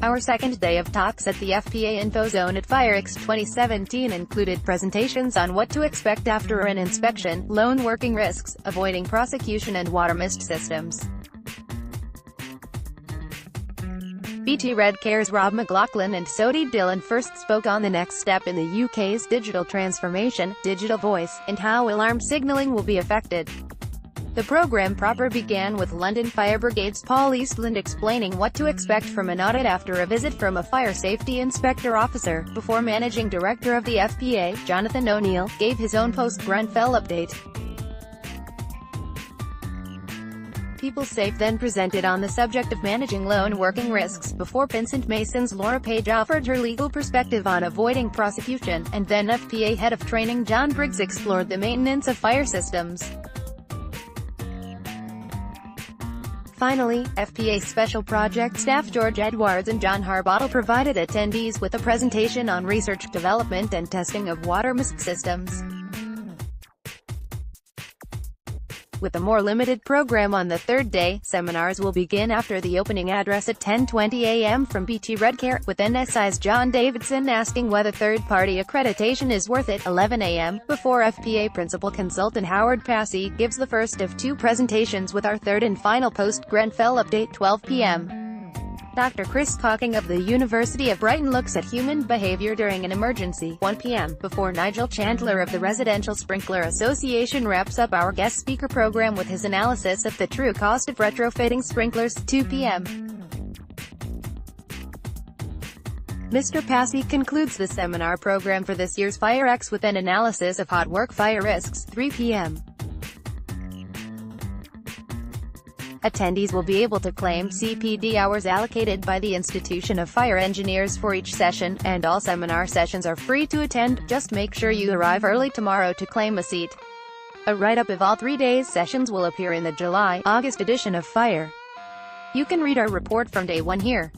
Our second day of talks at the FPA Infozone at FIREX 2017 included presentations on what to expect after an inspection, loan working risks, avoiding prosecution and watermist systems. BT Redcare's McLaughlin and Sodhi Dhillon first spoke on the next step in the UK's digital transformation, digital voice, and how alarm signalling will be affected. The programme proper began with London Fire Brigade's Paul Eastland explaining what to expect from an audit after a visit from a fire safety inspector officer, before Managing Director of the FPA, Jonathan O'Neill, gave his own post-Grenfell update. PeopleSafe then presented on the subject of managing loan working risks, before Vincent Mason's Laura Page offered her legal perspective on avoiding prosecution, and then FPA Head of Training John Briggs explored the maintenance of fire systems. Finally, FPA Special Project Staff George Edwards and John Harbottle provided attendees with a presentation on research, development and testing of watermist systems. With a more limited program on the third day, seminars will begin after the opening address at 10:20 a.m. from BT Redcare, with NSI's John Davidson asking whether third-party accreditation is worth it, 11 a.m., before FPA Principal Consultant Howard Passy gives the first of two presentations with our third and final post-Grenfell update, 12 p.m. Dr. Chris Cocking of the University of Brighton looks at human behaviour during an emergency, 1 p.m., before Nigel Chandler of the Residential Sprinkler Association wraps up our guest speaker program with his analysis of the true cost of retrofitting sprinklers, 2 p.m. Mr. Passy concludes the seminar program for this year's FIREX with an analysis of hot work fire risks, 3 p.m. Attendees will be able to claim CPD hours allocated by the Institution of Fire Engineers for each session, and all seminar sessions are free to attend. Just make sure you arrive early tomorrow to claim a seat. A write-up of all 3 days' sessions will appear in the July-August edition of Fire. You can read our report from day 1 here.